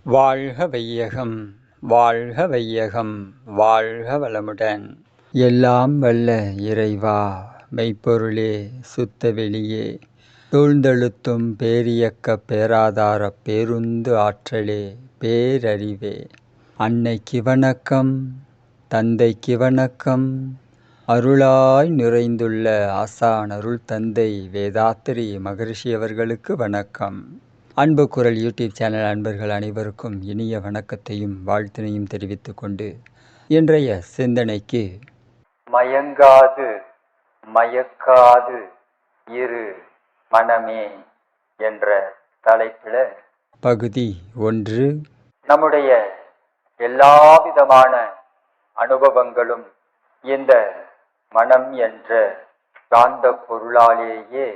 வாழ்க வையகம், வாழ்க வையகம், வாழ்க வளமுடன். எல்லாம் வல்ல இறைவா, மெய்ப்பொருளே, சுத்த வெளியே, சூழ்ந்தெழுத்தும் பேரியக்கப் பேராதாரப் பேருந்து ஆற்றலே, பேரறிவே, அன்னைக்கு வணக்கம், தந்தைக்கு வணக்கம், அருளாய் நிறைந்துள்ள ஆசான் அருள் தந்தை வேதாத்திரி மகரிஷி அவர்களுக்கு வணக்கம். அன்பு குரல் யூடியூப் சேனல் அன்பர்கள் அனைவருக்கும் இனிய வணக்கத்தையும் வாழ்த்தினையும் தெரிவித்துக் கொண்டு இன்றைய சிந்தனைக்கு மயங்காது மயக்காது இரு மனமே என்ற தலைப்பில் பகுதி 1. நம்முடைய எல்லாவிதமான அனுபவங்களும் இந்த மனம் என்ற காந்த பொருளாலேயே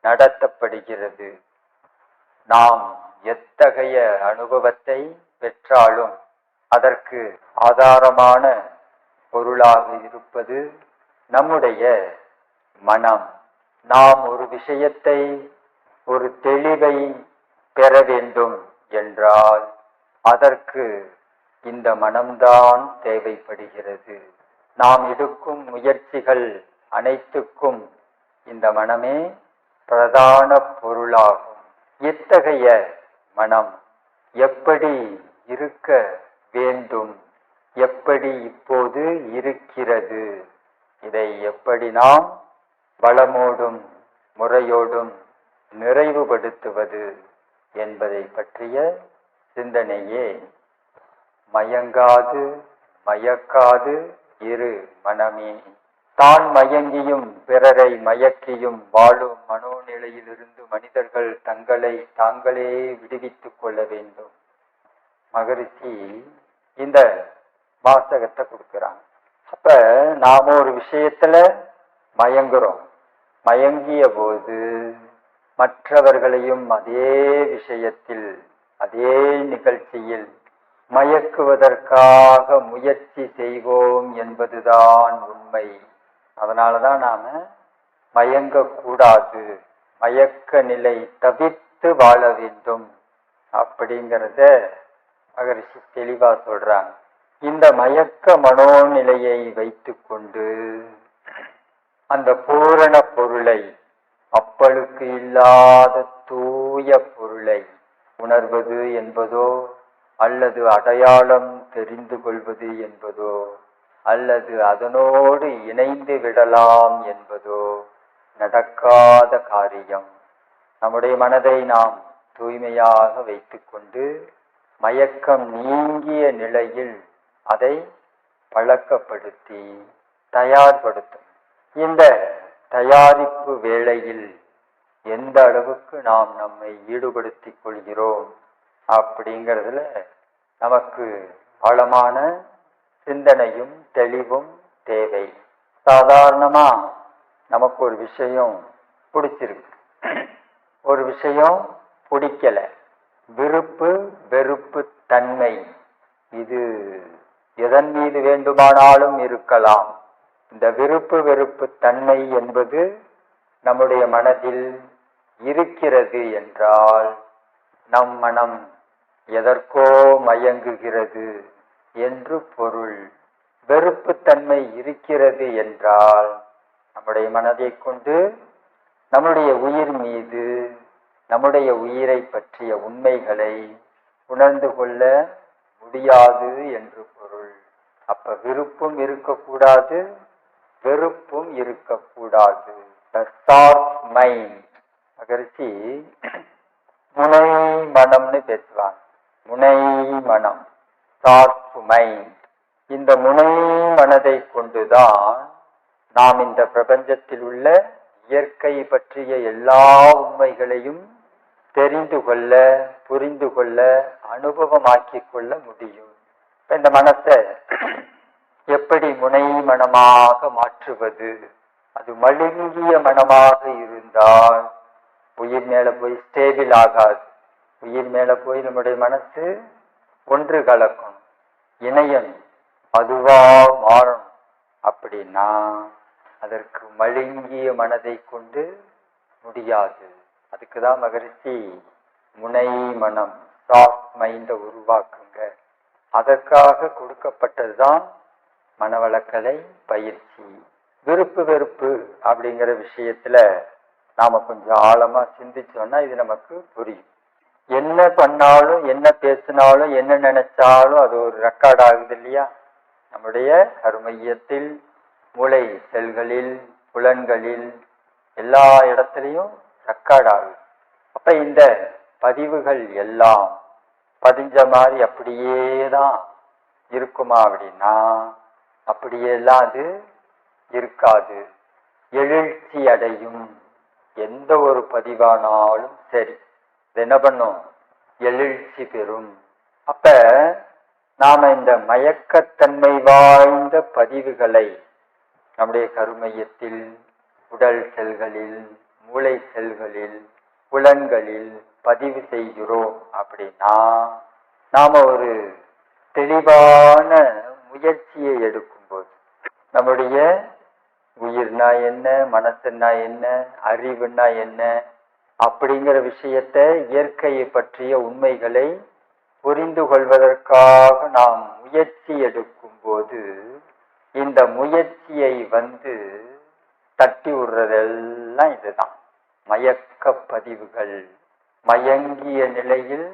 நடத்தப்படுகிறது. நாம் எத்தகைய அனுபவத்தை பெற்றாலும் அதற்கு ஆதாரமான பொருளாக இருப்பது நம்முடைய மனம். நாம் ஒரு விஷயத்தை, ஒரு தெளிவை பெற வேண்டும் என்றால் அதற்கு இந்த மனம்தான் தேவைப்படுகிறது. நாம் எடுக்கும் முயற்சிகள் அனைத்துக்கும் இந்த மனமே பிரதான பொருளாகும். எத்தகைய மனம் எப்படி இருக்க வேண்டும், எப்படி இப்போது இருக்கிறது, இதை எப்படி நாம் வளமோடும் முறையோடும் நிறைவுபடுத்துவது என்பதை பற்றிய சிந்தனையே மயங்காது மயக்காது இரு மனமே. தான் மயங்கியும் பிறரை மயக்கியும் வாழும் மனோநிலையிலிருந்து மனிதர்கள் தங்களை தாங்களே விடுவித்துக் கொள்ள வேண்டும். மகரிஷி இந்த வாசகத்தை கொடுக்கிறாங்க. அப்ப நாம ஒரு விஷயத்துல மயங்குறோம். மயங்கிய போது மற்றவர்களையும் அதே விஷயத்தில், அதே நிகழ்ச்சியில் மயக்குவதற்காக முயற்சி செய்வோம் என்பதுதான் உண்மை. அதனாலதான் நாம மயங்கக்கூடாது, மயக்க நிலை தவிர்த்து வாழ வேண்டும் அப்படிங்கிறத மகரிஷி தெளிவா சொல்றாங்க. இந்த மயக்க மனோநிலையை வைத்து கொண்டு அந்த பூரண பொருளை, அப்பழுக்கு இல்லாத தூய பொருளை உணர்வது என்பதோ, அல்லது அடையாளம் தெரிந்து கொள்வது என்பதோ, அல்லது அதனோடு இணைந்து விடலாம் என்பதோ நடக்காத காரியம். நம்முடைய மனதை நாம் தூய்மையாக வைத்துக்கொண்டு மயக்கம் நீங்கிய நிலையில் அதை பழக்கப்படுத்தி தயார்படுத்தும். இந்த தயாரிப்பு வேளையில் எந்த அளவுக்கு நாம் நம்மை ஈடுபடுத்திக் கொள்கிறோம் அப்படிங்கிறதுல நமக்கு ஆழமான சிந்தனையும் தெளிவும் தேவை. சாதாரணமா நமக்கு ஒரு விஷயம் பிடிச்சிருக்கு, ஒரு விஷயம் பிடிக்கல, விருப்பு வெறுப்பு தன்மை, இது எதன் மீது வேண்டுமானாலும் இருக்கலாம். இந்த விருப்பு வெறுப்பு தன்மை என்பது நம்முடைய மனதில் இருக்கிறது என்றால் நம் மனம் எதற்கோ மயங்குகிறது என்று பொருள். வெறுப்புத்தன்மை இருக்கிறது என்றால் நம்முடைய மனதை கொண்டு நம்முடைய உயிர் மீது, நம்முடைய உயிரை பற்றிய உண்மைகளை உணர்ந்து கொள்ள முடியாது என்று பொருள். அப்ப விருப்பும் இருக்கக்கூடாது, வெறுப்பும் இருக்கக்கூடாது. மகரிஷி முனை மனம்னு பேசுவாங்க. முனை மனம், ஷார்ப் மைண்ட். இந்த முனை மனதை கொண்டுதான் நாம் இந்த பிரபஞ்சத்தில் உள்ள இயற்கை பற்றிய எல்லா உண்மைகளையும் தெரிந்து கொள்ள, புரிந்து கொள்ள, அனுபவமாக்கிக் கொள்ள முடியும். இந்த மனத்தை எப்படி முனை மனமாக மாற்றுவது? அது மழுங்கிய மனமாக இருந்தால் உயிர் மேல போய் ஸ்டேபிள் ஆகாது. உயிர் மேல போய் நம்முடைய மனசு ஒன்று கலக்கணும், இணையணும், அதுவா மாறணும். அப்படின்னா அதற்கு மழுங்கிய மனதை கொண்டு முடியாது. அதுக்குதான் மகரிஷி முனை மனம், சாஃப்ட் மைண்டை உருவாக்குங்க. அதற்காக கொடுக்கப்பட்டதுதான் மனவளக்கலை பயிற்சி. விருப்பு வெறுப்பு அப்படிங்கிற விஷயத்துல நாம கொஞ்சம் ஆழமா சிந்திச்சோம்னா இது நமக்கு புரியும். என்ன பண்ணாலும், என்ன பேசினாலும், என்ன நினைச்சாலும் அது ஒரு ரெக்கார்ட் ஆகுது இல்லையா? நம்முடைய கருமையத்தில், மூளை செல்களில், புலன்களில், எல்லா இடத்துலையும் ரெக்கார்ட் ஆகுது. அப்ப இந்த பதிவுகள் எல்லாம் பதிஞ்ச மாதிரி அப்படியே தான் இருக்குமா அப்படின்னா அப்படியெல்லாம் அது இருக்காது. எழுச்சி அடையும். எந்த ஒரு பதிவானாலும் சரி, இது என்ன பண்ணும்? எழுச்சி பெறும். அப்ப நாம இந்த மயக்கத்தன்மை வாய்ந்த பதிவுகளை நம்முடைய கருமையத்தில், உடல் செல்களில், மூளை செல்களில், புலன்களில் பதிவு செய்கிறோம் அப்படின்னா நாம ஒரு தெளிவான முயற்சியை எடுக்கும்போது நம்முடைய உயிர்னா என்ன, மனசுன்னா என்ன, அறிவுன்னா என்ன அப்படிங்கிற விஷயத்த, இயற்கையை பற்றிய உண்மைகளை புரிந்து கொள்வதற்காக நாம் முயற்சி எடுக்கும் போது இந்த முயற்சியை தட்டி விடுறதெல்லாம் இதுதான் மயக்க பதிவுகள். மயங்கிய நிலையில்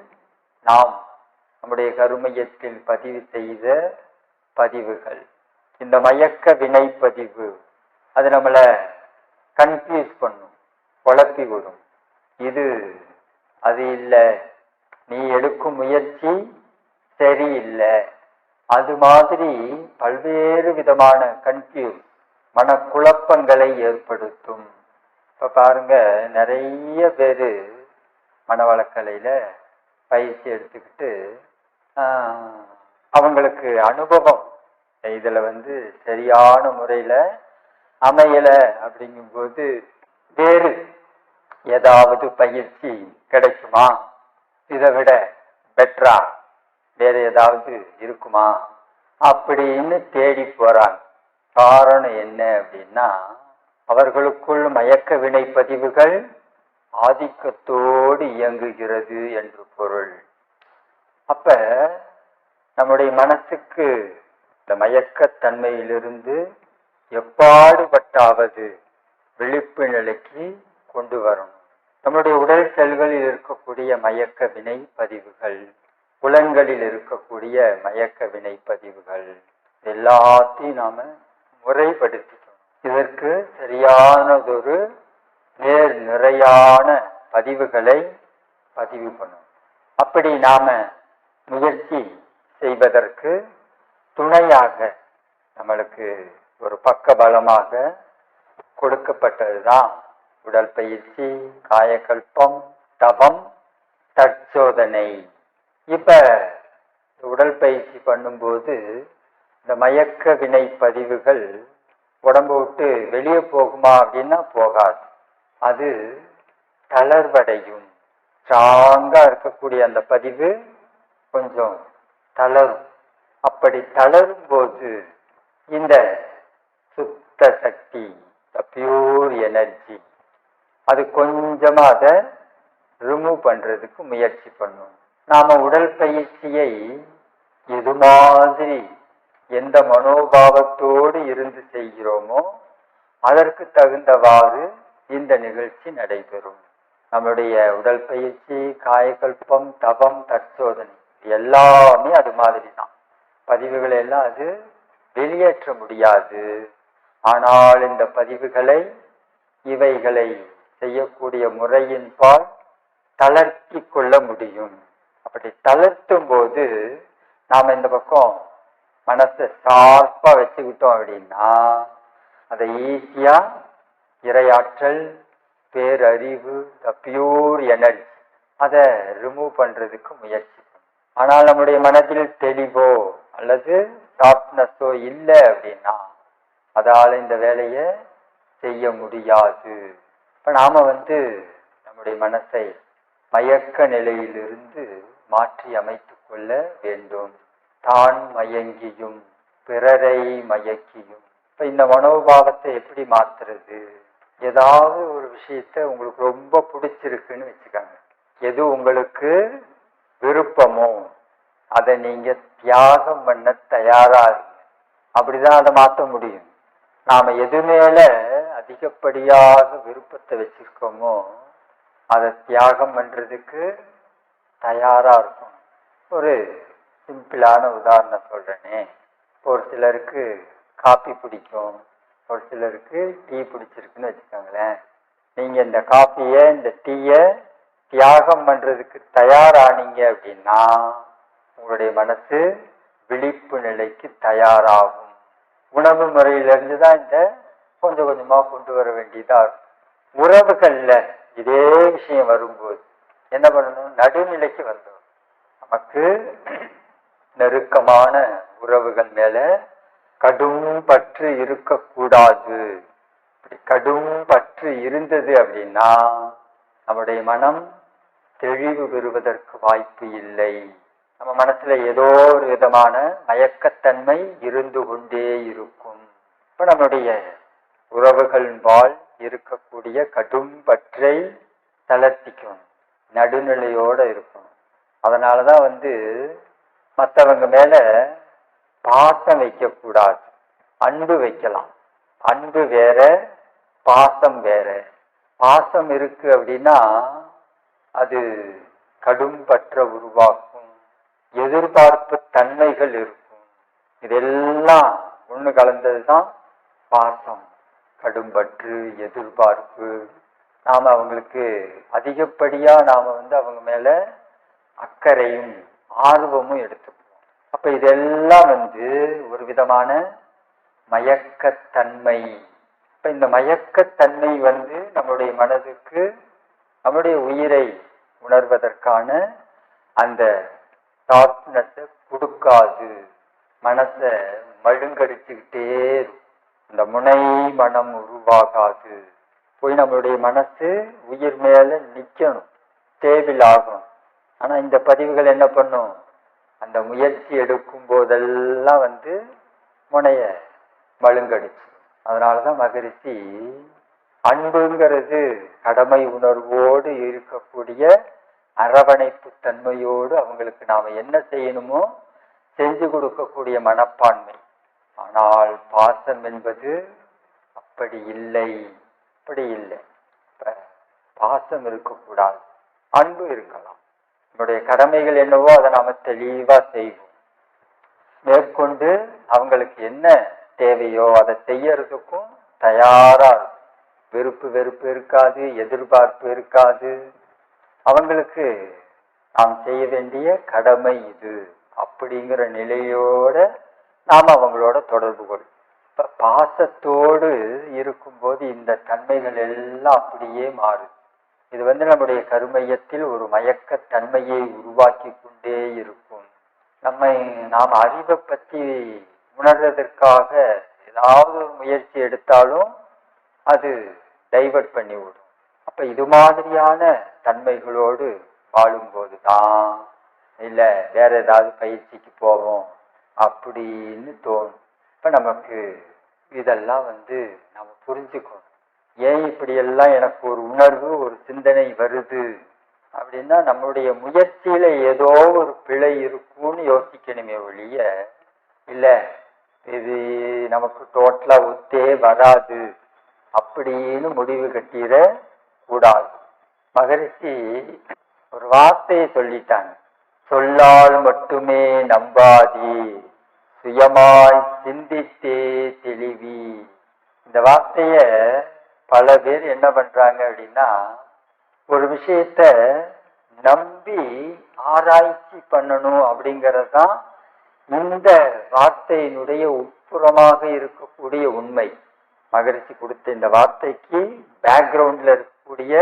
நாம் நம்முடைய கருமையத்தில் பதிவு செய்த பதிவுகள். இந்த மயக்க வினை பதிவு அது நம்மளை கன்ஃபியூஸ் பண்ணும், குழப்பி விடும். இது அது இல்லை, நீ எடுக்கும் முயற்சி சரியில்லை, அது மாதிரி பல்வேறு விதமான கன்ஃபியூஸ் மனக்குழப்பங்களை ஏற்படுத்தும். இப்ப பாருங்க, நிறைய பேரு மனவளக்கலையில பயிற்சி எடுத்துக்கிட்டு அவங்களுக்கு அனுபவம் இதுல சரியான முறையில அமையல அப்படிங்கும்போது வேறு ஏதாவது பயிற்சி கிடைக்குமா, இதை விட பெட்டரா வேற ஏதாவது இருக்குமா அப்படின்னு தேடி போறாங்க. காரணம் என்ன அப்படின்னா அவர்களுக்குள் மயக்க வினை பதிவுகள் ஆதிக்கத்தோடு இயங்குகிறது என்று பொருள். அப்ப நம்முடைய மனசுக்கு இந்த மயக்கத்தன்மையிலிருந்து எப்பாடுபட்டாவது விழிப்பு நிலைக்கு கொண்டு வரணும். நம்முடைய உடல் செல்களில் இருக்கக்கூடிய மயக்க வினை பதிவுகள், புலன்களில் இருக்கக்கூடிய மயக்க வினை பதிவுகள் எல்லாத்தையும் நாம முறைப்படுத்திக்கணும். இதற்கு சரியானதொரு நிறையான பதிவுகளை பதிவு பண்ணணும். அப்படி நாம முயற்சி செய்வதற்கு துணையாக நம்மளுக்கு ஒரு பக்க பலமாக கொடுக்கப்பட்டதுதான் உடல் பயிற்சி, காயகல்பம், தவம், தற்சோதனை. இப்ப உடல் பயிற்சி பண்ணும்போது இந்த மயக்க வினை பதிவுகள் உடம்பு விட்டு வெளியே போகுமா அப்படின்னா போகாது. அது தளர்வடையும். ஸ்ட்ராங்கா இருக்கக்கூடிய அந்த பதிவு கொஞ்சம் தளரும். அப்படி தளரும் போது இந்த சுத்த சக்தி, பியூர் எனர்ஜி, அது கொஞ்சமா அதை ரிமூவ் பண்றதுக்கு முயற்சி பண்ணும். நாம உடல் பயிற்சியை இது மாதிரி எந்த மனோபாவத்தோடு இருந்து செய்கிறோமோ அதற்கு தகுந்தவாறு இந்த நிகழ்ச்சி நடைபெறும். நம்முடைய உடல் பயிற்சி, காயகல்பம், தவம், தற்சோதனை எல்லாமே அது மாதிரி தான். பதிவுகளை எல்லாம் அது வெளியேற்ற முடியாது. ஆனால் இந்த பதிவுகளை, இவைகளை செய்யக்கூடிய முறையின் பால் தளர்த்தி கொள்ள முடியும். அப்படி தளர்த்தும் போது நாம இந்த பக்கம் மனசை ஷார்ப்பா வச்சுக்கிட்டோம் அப்படின்னா அதை ஈஸியா இறையாற்றல், பேரறிவு, பியூர் எனர்ஜி அதை ரிமூவ் பண்றதுக்கு முயற்சி பண்ணும். ஆனால் நம்முடைய மனதில் தெளிவோ அல்லது ஷார்ப்னஸோ இல்லை அப்படின்னா அதால இந்த வேலையை செய்ய முடியாது. இப்ப நாம நம்முடைய மனசை மயக்க நிலையிலிருந்து மாற்றி அமைத்துக் கொள்ள வேண்டும். தான் மயங்கியும் பிறரை மயக்கியும். இப்ப இந்த மனோபாவத்தை எப்படி மாத்துறது? ஏதாவது ஒரு விஷயத்த உங்களுக்கு ரொம்ப பிடிச்சிருக்குன்னு வச்சுக்காங்க. எது உங்களுக்கு விருப்பமோ அதை நீங்க தியாகம் பண்ண தயாரா இருங்க. அப்படிதான் அதை மாற்ற முடியும். நாம எது மேல அதிகப்படியாக விருப்பத்தை வச்சிருக்கோமோ அதை தியாகம் பண்றதுக்கு தயாரா இருக்கும். ஒரு சிம்பிளான உதாரணம் சொல்றேனே, ஒரு சிலருக்கு காபி பிடிக்கும், ஒரு சிலருக்கு டீ பிடிச்சிருக்குன்னு வச்சுக்கோங்களேன். நீங்க இந்த காப்பியை இந்த டீயை தியாகம் பண்றதுக்கு தயாரானீங்க அப்படின்னா உங்களுடைய மனசு விழிப்பு நிலைக்கு தயாராகும். உணவு முறையிலிருந்து தான் இந்த கொஞ்சம் கொஞ்சமா கொண்டு வர வேண்டியதா இருக்கும். உறவுகள்ல இதே விஷயம் வரும்போது என்ன பண்ணணும்? நடுநிலைக்கு வந்துடும். நமக்கு நெருக்கமான உறவுகள் மேல கடும் பற்று இருக்கக்கூடாது. இப்படி கடும் பற்று இருந்தது அப்படின்னா நம்முடைய மனம் தெளிவு பெறுவதற்கு வாய்ப்பு இல்லை. நம்ம மனசுல ஏதோ ஒரு விதமான மயக்கத்தன்மை இருந்து கொண்டே இருக்கும். இப்ப நம்முடைய உறவுகள்பால் இருக்கக்கூடிய கடும் பற்றை தளர்த்திக்கணும், நடுநிலையோட இருக்கணும். அதனாலதான் மற்றவங்க மேல பாசம் வைக்கக்கூடாது, அன்பு வைக்கலாம். அன்பு வேற, பாசம் வேற. பாசம் இருக்கு அப்படின்னா அது கடும் பற்ற உருவாக்கும், எதிர்பார்ப்பு தன்மைகள் இருக்கும். இதெல்லாம் ஒண்ணு கலந்ததுதான் பாசம். கடும்பற்று, எதிர்பார்ப்பு. நாம அவங்களுக்கு அதிகப்படியா நாம அவங்க மேல அக்கறையும் ஆர்வமும் எடுத்துப்போம். அப்ப இதெல்லாம் ஒரு விதமான மயக்கத்தன்மை. இப்ப இந்த மயக்கத்தன்மை நம்முடைய மனதுக்கு, நம்முடைய உயிரை உணர்வதற்கான அந்த ஷார்ப்னஸை கொடுக்காது. மனசை மழுங்கடிச்சுக்கிட்டே இருக்கும். இந்த முனை மனம் உருவாகாது. போய் நம்மளுடைய மனசு உயிர் மேல நிக்கணும், ஸ்டேபிள் ஆகணும். ஆனா இந்த பதிவுகள் என்ன பண்ணும்? அந்த முயற்சி எடுக்கும் போதெல்லாம் முனைய மழுங்கடிச்சு. அதனாலதான் மகரிஷி அன்புங்கிறது கடமை உணர்வோடு இருக்கக்கூடிய அரவணைப்பு தன்மையோடு அவங்களுக்கு நாம என்ன செய்யணுமோ செஞ்சு கொடுக்கக்கூடிய மனப்பான்மை. ஆனால் பாசம் என்பது அப்படி இல்லை, அப்படி இல்லை. பாசம் இருக்கக்கூடாது, அன்பு இருக்கலாம். நம்முடைய கடமைகள் என்னவோ அதை நாம தெளிவா செய்வோம். மேற்கொண்டு அவங்களுக்கு என்ன தேவையோ அதை செய்யறதுக்கும் தயாரா இருக்கும். வெறுப்பு இருக்காது, எதிர்பார்ப்பு இருக்காது. அவங்களுக்கு நாம் செய்ய வேண்டிய கடமை இது அப்படிங்கிற நிலையோட நாம் அவங்களோட தொடர்பு கொள்ளும். இப்போ பாசத்தோடு இருக்கும்போது இந்த தன்மைகள் எல்லாம் அப்படியே மாறுது. இது நம்முடைய கருமையத்தில் ஒரு மயக்கத்தன்மையை உருவாக்கி கொண்டே இருக்கும். நாம் அறிவை பற்றி உணர்றதற்காக ஏதாவது ஒரு முயற்சி எடுத்தாலும் அது டைவர்ட் பண்ணி விடும். அப்ப இது மாதிரியான தன்மைகளோடு வாழும்போது தான் இல்லை வேற ஏதாவது பயிற்சிக்கு போவோம் அப்படின்னு தோணும். இப்ப நமக்கு இதெல்லாம் நம்ம புரிஞ்சுக்கணும். ஏன் இப்படியெல்லாம் எனக்கு ஒரு உணர்வு, ஒரு சிந்தனை வருது அப்படின்னா நம்மளுடைய முயற்சியில ஏதோ ஒரு பிழை இருக்கும்னு யோசிக்கணுமே ஒழிய, இல்லை இது நமக்கு டோட்டலா ஒத்தே வராது அப்படின்னு முடிவு கட்டிட கூடாது. மகரிஷி ஒரு வார்த்தையை சொல்லிட்டாங்க, சொல்லால் மட்டுமே நம்பாதி சுயமாய் சிந்தித்தே தெளிவி. இந்த வார்த்தைய பல பேர் என்ன பண்றாங்க அப்படின்னா, ஒரு விஷயத்த நம்பி ஆராய்ச்சி பண்ணணும் அப்படிங்கிறது தான் இந்த வார்த்தையினுடைய உட்புறமாக இருக்கக்கூடிய உண்மை. மகரிஷி கொடுத்த இந்த வார்த்தைக்கு பேக்ரவுண்ட்ல இருக்கக்கூடிய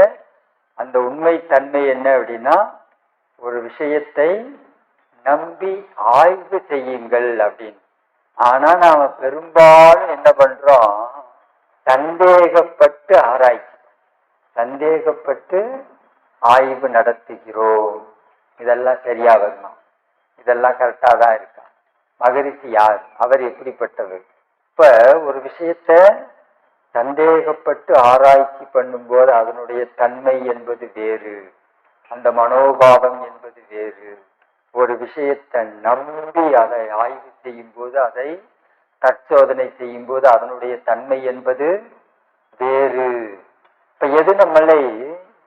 அந்த உண்மை தன்மை என்ன அப்படின்னா, ஒரு விஷயத்தை நம்பி ஆய்வு செய்யுங்கள் அப்படின்னு. ஆனா நாம பெரும்பாலும் என்ன பண்றோம்? சந்தேகப்பட்டு ஆராய்ச்சி, சந்தேகப்பட்டு ஆய்வு நடத்துகிறோம். இதெல்லாம் சரியா வரணும், இதெல்லாம் கரெக்டா தான் இருக்கா? மகரிஷி யார்? அவர் எப்படிப்பட்டவர்? இப்ப ஒரு விஷயத்த சந்தேகப்பட்டு ஆராய்ச்சி பண்ணும்போது அதனுடைய தன்மை என்பது வேறு. அந்த மனோபாவம் என்பது வேறு. ஒரு விஷயத்தை நம்பி அதை ஆய்வு செய்யும் போது, அதை தற்சோதனை செய்யும் போது அதனுடைய தன்மை என்பது வேறு. இப்ப எது நம்மளை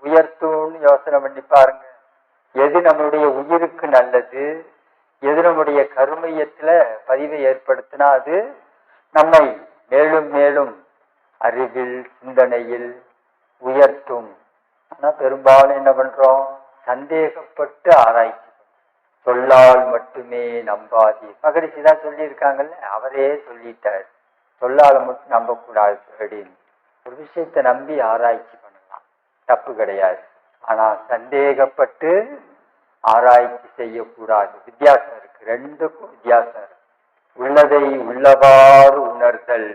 உயர்த்தும்னு யோசனை பண்ணி பாருங்க. எது நம்முடைய உயிருக்கு நல்லது, எது நம்முடைய கருமையத்துல பதிவை ஏற்படுத்தினா அது நம்மை மேலும் மேலும் அறிவில் சிந்தனையில் உயர்த்தும். ஆனா பெரும்பாலும் என்ன பண்றோம்? சந்தேகப்பட்டு ஆராய்ச்சி. சொல்லால் மட்டுமே நம்பாதீர். மகரிஷி தான் சொல்லியிருக்காங்கல்ல, அவரே சொல்லிட்டார், சொல்லால மட்டும் நம்பக்கூடாது அப்படின்னு. ஒரு விஷயத்தை நம்பி ஆராய்ச்சி பண்ணலாம், தப்பு கிடையாது. ஆனா சந்தேகப்பட்டு ஆராய்ச்சி செய்யக்கூடாது. வித்தியாசம் இருக்கு, ரெண்டுக்கும் வித்தியாசம் இருக்கு. உள்ளதை உள்ளவாறு உணர்தல்,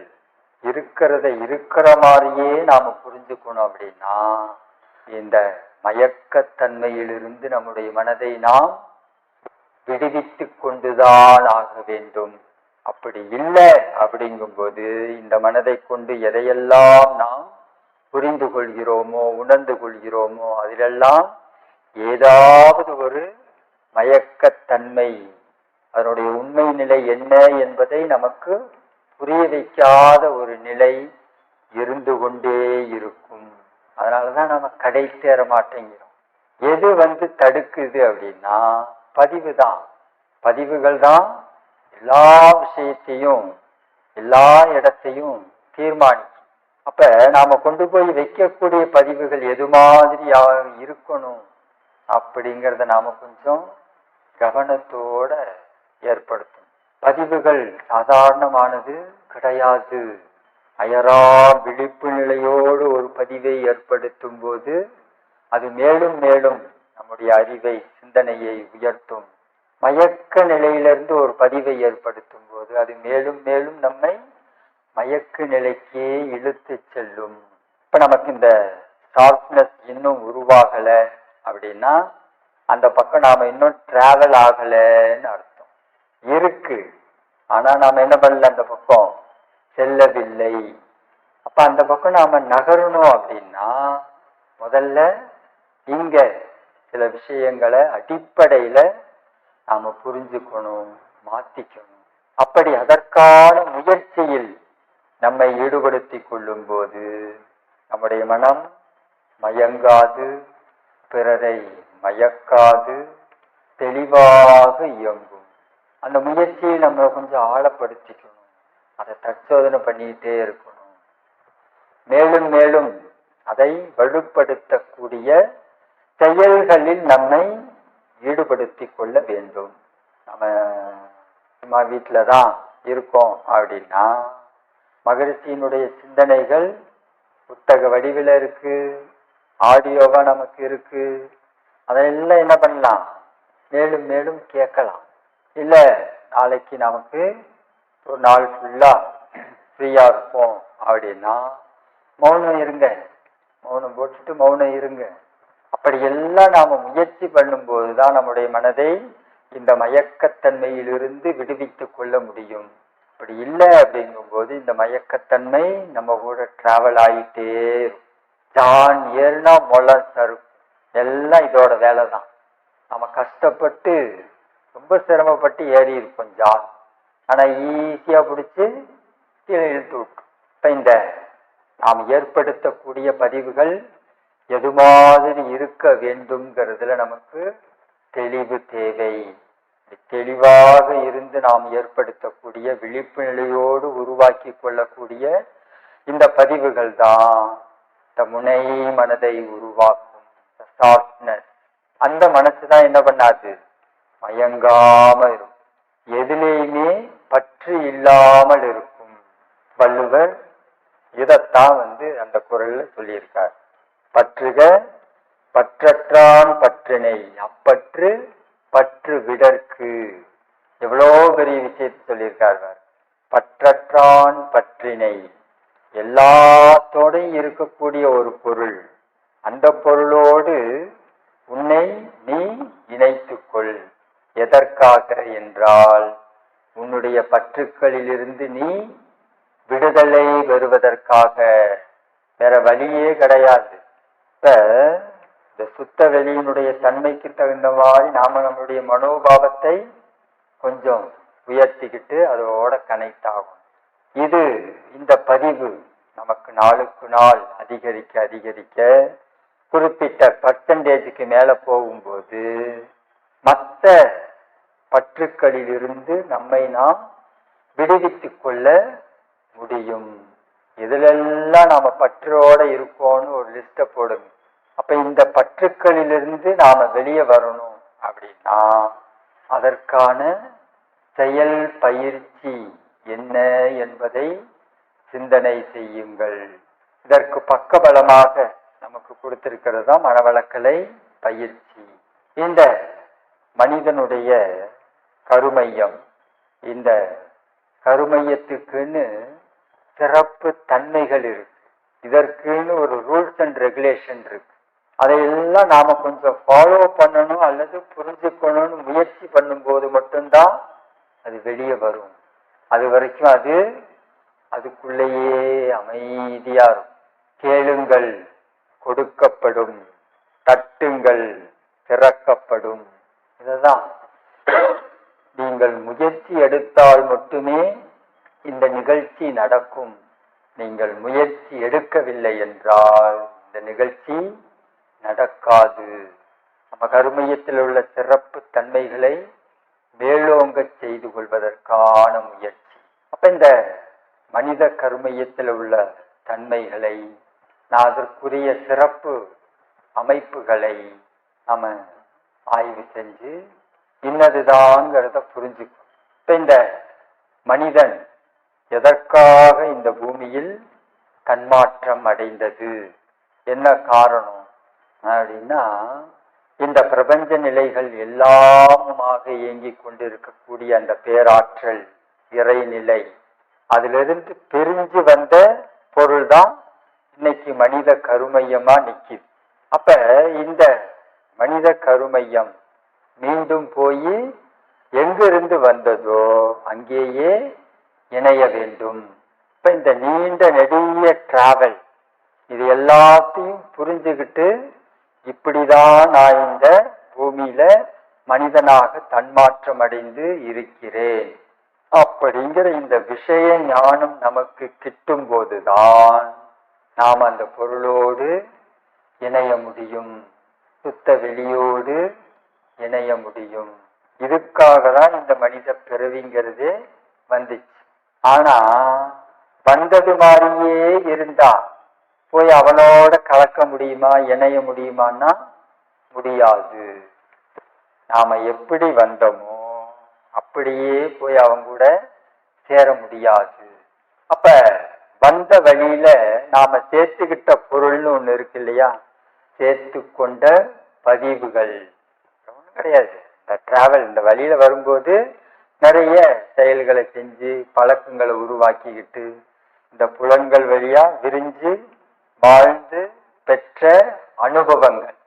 இருக்கிறத இருக்கிற மாதிரியே நாம புரிஞ்சுக்கணும். அப்படின்னா இந்த மயக்கத்தன்மையிலிருந்து நம்முடைய மனதை நாம் விடுவித்து கொண்டுதான் ஆக வேண்டும். அப்படி இல்லை அப்படிங்கும்போது இந்த மனதை கொண்டு எதையெல்லாம் நாம் புரிந்து கொள்கிறோமோ உணர்ந்து கொள்கிறோமோ அதிலெல்லாம் ஏதாவது ஒரு மயக்கத்தன்மை, அதனுடைய உண்மை நிலை என்ன என்பதை நமக்கு புரிய வைக்காத ஒரு நிலை இருந்து கொண்டே இருக்கும். அதனாலதான் நம்ம கடை சேர மாட்டேங்கிறோம். எது தடுக்குது அப்படின்னா பதிவு தான். பதிவுகள் தான் எல்லா விஷயத்தையும் எல்லா இடத்தையும் தீர்மானிக்கும். அப்ப நாம கொண்டு போய் வைக்கக்கூடிய பதிவுகள் எது மாதிரி இருக்கணும் அப்படிங்கிறத நாம கொஞ்சம் கவனத்தோட ஏற்படுத்தும். பதிவுகள் சாதாரணமானது கிடையாது. அயரா விழிப்பு நிலையோடு ஒரு பதிவை ஏற்படுத்தும் போது அது மேலும் மேலும் நம்முடைய அறிவை சிந்தனையை உயர்த்தும். மயக்க நிலையிலிருந்து ஒரு பதிவை ஏற்படுத்தும் போது அது மேலும் மேலும் நம்மை மயக்க நிலைக்கே இழுத்து செல்லும். இப்ப நமக்கு இந்த ஷார்ப்னஸ் இன்னும் உருவாகல அப்படின்னா அந்த பக்கம் நாம இன்னும் டிராவல் ஆகலன்னு அர்த்தம். இருக்கு, ஆனா நாம என்ன பண்ணல, அந்த பக்கம் செல்லவில்லை. அப்ப அந்த பக்கம் நாம நகரணும் அப்படின்னா முதல்ல இங்க சில விஷயங்களை அடிப்படையில நாம புரிஞ்சுக்கணும், மாத்திக்கணும். அப்படி அதற்கான முயற்சியில் நம்மை ஈடுபடுத்தி கொள்ளும் போது நம்முடைய மனம் மயங்காது, பிறரை மயக்காது, தெளிவாக இயங்கும். அந்த முயற்சியை நம்ம கொஞ்சம் ஆழப்படுத்திக்கணும், அதை தற்சோதனை பண்ணிக்கிட்டே இருக்கணும். மேலும் மேலும் அதை வலுப்படுத்தக்கூடிய செயல்களில் நம்மை ஈடுபடுத்தி கொள்ள வேண்டும். நம்ம சும்மா வீட்டில்தான் இருக்கோம் அப்படின்னா மகரிஷியினுடைய சிந்தனைகள் புத்தக வடிவில் இருக்கு, ஆடியோவா நமக்கு இருக்கு. அதெல்லாம் என்ன பண்ணலாம், மேலும் மேலும் கேட்கலாம். இல்ல நாளைக்கு நமக்கு ஒரு நாள் ஃபுல்லா ஃப்ரீயா இருப்போம் அப்படின்னா மௌனம் இருங்க, மௌனம் போட்டுட்டு மௌனம் இருங்க. அப்படி எல்லாம் நாம முயற்சி பண்ணும்போதுதான் நம்முடைய மனதை இந்த மயக்கத்தன்மையிலிருந்து விடுவித்துக் கொள்ள முடியும். அப்படி இல்லை அப்படிங்கும்போது இந்த மயக்கத்தன்மை நம்ம கூட டிராவல் ஆகிட்டே இருக்கும். ஜான் ஏறுனா மொளை தரும், எல்லாம் இதோட வேலை தான். நம்ம கஷ்டப்பட்டு ரொம்ப சிரமப்பட்டு ஏறி இருப்போம் ஜான், ஆனா ஈஸியா பிடிச்சி கீழே இழுத்து விட்டோம். இப்ப இந்த நாம் ஏற்படுத்தக்கூடிய பதிவுகள் எது மாதிரி இருக்க வேண்டும்ங்கிறதுல நமக்கு தெளிவு தேவை. தெளிவாக இருந்து நாம் ஏற்படுத்தக்கூடிய விழிப்பு நிலையோடு உருவாக்கி கொள்ளக்கூடிய இந்த பதிவுகள் தான் இந்த முனை மனதை உருவாக்கும். அந்த மனசுதான் என்ன பண்ணாது, மயங்காம இருக்கும், எதிலேயுமே பற்று இல்லாமல் இருக்கும். வள்ளுவர் இதைத்தான் அந்த குறள்ல சொல்லியிருக்கார். பற்றுக பற்றற்றான் பற்றினை அப்பற்று பற்று விடற்கு. எவ்வளோ பெரிய விஷயத்தை சொல்லியிருக்கார். பற்றற்றான் பற்றினை, எல்லாத்தோடையும் இருக்கக்கூடிய ஒரு பொருள், அந்த பொருளோடு உன்னை நீ இணைத்துக்கொள். எதற்காக என்றால் உன்னுடைய பற்றுக்களிலிருந்து நீ விடுதலை பெறுவதற்காக. வேற வழியே கிடையாது. இப்ப இந்த சுத்த வெளியினுடைய தன்மைக்கு தகுந்த மாதிரி நாம நம்மளுடைய மனோபாவத்தை கொஞ்சம் உயர்த்திக்கிட்டு அதோட கனெக்ட் ஆகும். இது இந்த பதிவு நமக்கு நாளுக்கு நாள் அதிகரிக்க அதிகரிக்க குறிப்பிட்ட பர்சன்டேஜுக்கு மேல போகும்போது மற்ற பற்றுக்களிலிருந்து நம்மை நாம் விடுவித்துக் கொள்ள முடியும். இதுலெல்லாம் நாம பற்றோட இருக்கோம்னு ஒரு லிஸ்ட போடுங்க. அப்ப இந்த பற்றுக்களிலிருந்து நாம வெளியே வரணும் அப்படின்னா அதற்கான செயல் பயிற்சி என்ன என்பதை சிந்தனை செய்யுங்கள். இதற்கு பக்கபலமாக நமக்கு கொடுத்திருக்கிறது தான் மனவளக்கலை பயிற்சி. இந்த மனிதனுடைய கருமையம், இந்த கருமையத்துக்குன்னு சிறப்பு தன்மைகள் இருக்கு. இதற்குன்னு ஒரு ரூல்ஸ் அண்ட் ரெகுலேஷன் இருக்கு. அதையெல்லாம் நாம கொஞ்சம் ஃபாலோ பண்ணணும் அல்லது புரிஞ்சுக்கணும்னு முயற்சி பண்ணும்போது மட்டும்தான் அது வெளியே வரும். அது வரைக்கும் அது அதுக்குள்ளேயே அமைதியா இருக்கும். கேளுங்கள் கொடுக்கப்படும், தட்டுங்கள் திறக்கப்படும். இதுதான் நீங்கள் முயற்சி எடுத்தால் மட்டுமே இந்த நிகழ்ச்சி நடக்கும். நீங்கள் முயற்சி எடுக்கவில்லை என்றால் இந்த நிகழ்ச்சி நடக்காது. நம்ம கருமையத்தில் உள்ள சிறப்பு தன்மைகளை மேலோங்க செய்து கொள்வதற்கான முயற்சி. அப்ப இந்த மனித கருமையத்தில் உள்ள தன்மைகளை, அதற்குரிய சிறப்பு அமைப்புகளை நாம ஆய்வு செஞ்சு இன்னதுதான்ங்கிறத புரிஞ்சுக்கணும். இப்ப இந்த மனிதன் எதற்காக இந்த பூமியில் தன்மாற்றம் அடைந்தது, என்ன காரணம் அப்படின்னா, இந்த பிரபஞ்ச நிலைகள் எல்லாமுமாக இயங்கிக் கொண்டிருக்கக்கூடிய அந்த பேராற்றல் இறைநிலை, அதிலிருந்து பிரிஞ்சு வந்த பொருள் தான் இன்னைக்கு மனித கருமையமா நிக்குது. அப்ப இந்த மனித கருமையம் மீண்டும் போய் எங்கிருந்து வந்ததோ அங்கேயே இணைய வேண்டும். இப்ப இந்த நீண்ட நெடிய டிராவல், இது எல்லாத்தையும் புரிஞ்சுக்கிட்டு இப்படிதான் நான் இந்த பூமியில மனிதனாக தன்மாற்றம் அடைந்து இருக்கிறேன் அப்படிங்கிற இந்த விஷய ஞானம் நமக்கு கிட்டும் போதுதான் நாம் அந்த பொருளோடு இணைய முடியும், சுத்த வெளியோடு இணைய முடியும். இதுக்காக தான் இந்த மனித பிறவிங்கிறது வந்துச்சு. ஆனா வந்தது மாதிரியே இருந்தா போய் அவனோட கலக்க முடியுமா, இணைய முடியுமான்னா முடியாது. நாம எப்படி வந்தோமோ அப்படியே போய் அவங்க கூட சேர முடியாது. அப்ப வந்த வழியில நாம சேர்த்துக்கிட்ட பொருள்னு ஒண்ணு இருக்கு இல்லையா, சேர்த்து கொண்ட பதிவுகள் கிடையாது. இந்த டிராவல், இந்த வழியில வரும்போது நிறைய செயல்களை செஞ்சு பழக்கங்களை உருவாக்கிக்கிட்டு இந்த புலன்கள் வழியா விரிஞ்சு வாழ்ந்து பெற்ற அனுபவங்கள்,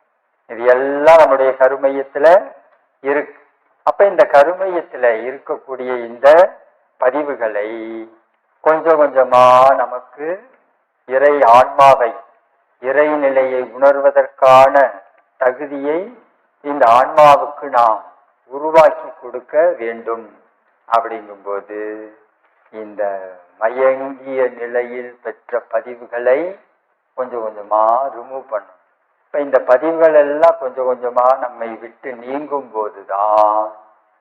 இது எல்லாம் நம்முடைய கருமையத்துல இருக்கு. அப்ப இந்த கருமையத்துல இருக்கக்கூடிய இந்த பதிவுகளை கொஞ்சம் கொஞ்சமா நமக்கு இறை ஆன்மாவை, இறைநிலையை உணர்வதற்கான தகுதியை இந்த ஆன்மாவுக்கு நாம் உருவாக்கி கொடுக்க வேண்டும். அப்படிங்கும்போது இந்த மயங்கிய நிலையில் பெற்ற பதிவுகளை கொஞ்சம் கொஞ்சமா ரிமூவ் பண்ணும். இப்ப இந்த பதிவுகள் எல்லாம் கொஞ்சம் கொஞ்சமா நம்மை விட்டு நீங்கும் போதுதான்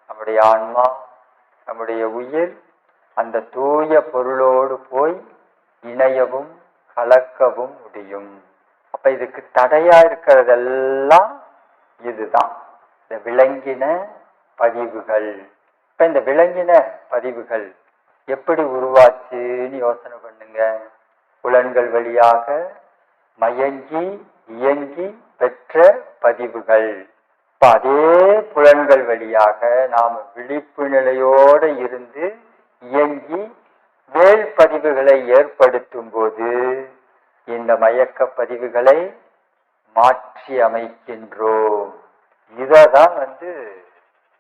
நம்முடைய ஆன்மா, நம்முடைய உயிர் அந்த தூய பொருளோடு போய் இணையவும் கலக்கவும் முடியும். அப்ப இதுக்கு தடையா இருக்கிறதெல்லாம் இதுதான், இந்த விளங்கின பதிவுகள். இப்ப இந்த விளங்கின பதிவுகள் எப்படி உருவாச்சுன்னு யோசனை பண்ணுங்க. புலன்கள் வழியாக மயங்கி இயங்கி பெற்ற பதிவுகள். இப்ப அதே புலன்கள் வழியாக நாம விழிப்பு நிலையோடு இருந்து இயங்கி மேல் பதிவுகளை ஏற்படுத்தும் போது இந்த மயக்க பதிவுகளை மாற்றி அமைக்கின்றோம். இததான்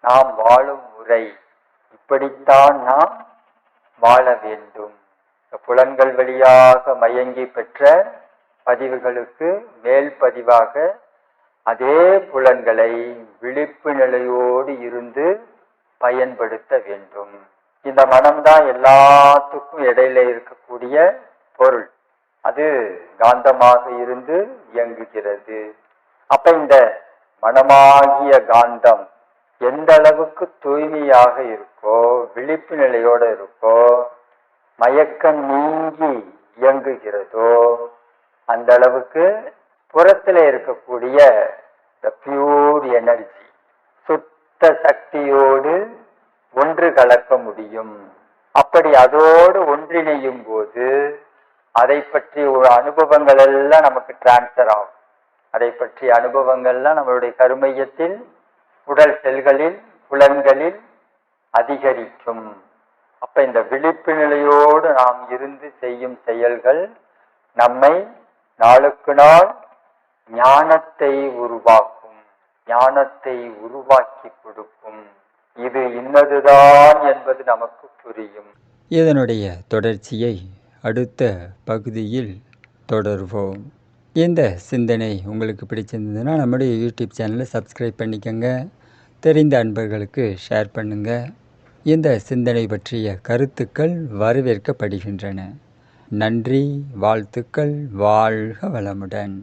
நாம் வாழும் முறை. இப்படித்தான் நாம் வாழ வேண்டும். புலன்கள் வழியாக மயங்கி பெற்ற பதிவுகளுக்கு மேல் பதிவாக அதே புலன்களை விழிப்பு நிலையோடு இருந்து பயன்படுத்த வேண்டும். இந்த மனம்தான் எல்லாத்துக்கும் இடையில இருக்கக்கூடிய பொருள். அது காந்தமாக இருந்து இயங்குகிறது. அப்ப இந்த மனமாகிய காந்தம் எந்த அளவுக்கு தூய்மையாக இருக்கோ, விழிப்பு நிலையோட இருக்கோ, மயக்கம் நீங்கி இயங்குகிறதோ, அந்த அளவுக்கு புறத்துல இருக்கக்கூடிய பியூர் எனர்ஜி, சுத்த சக்தியோடு ஒன்று கலக்க முடியும். அப்படி அதோடு ஒன்றிணையும் போது அதை பற்றி ஒரு அனுபவங்கள் எல்லாம் நமக்கு டிரான்ஸ்பர் ஆகும். அதை பற்றிய அனுபவங்கள்லாம் நம்மளுடைய கருமையத்தில், உடல் செல்களில், புலன்களில் அதிகரிக்கும். அப்ப இந்த விழிப்பு நிலையோடு நாம் இருந்து செய்யும் செயல்கள் நம்மை நாளுக்கு நாள் ஞானத்தை உருவாக்கும், ஞானத்தை உருவாக்கி கொடுக்கும். இது இன்னதுதான் என்பது நமக்கு புரியும். இதனுடைய தொடர்ச்சியை அடுத்த பகுதியில் தொடர்வோம். இந்த சிந்தனை உங்களுக்கு பிடிச்சிருந்ததுன்னா நம்முடைய யூடியூப் சேனலை சப்ஸ்கிரைப் பண்ணிக்கோங்க. தெரிந்த அன்பர்களுக்கு ஷேர் பண்ணுங்கள். இந்த சிந்தனை பற்றிய கருத்துக்கள் வரவேற்கப்படுகின்றன. நன்றி, வாழ்த்துக்கள், வாழ்க வளமுடன்.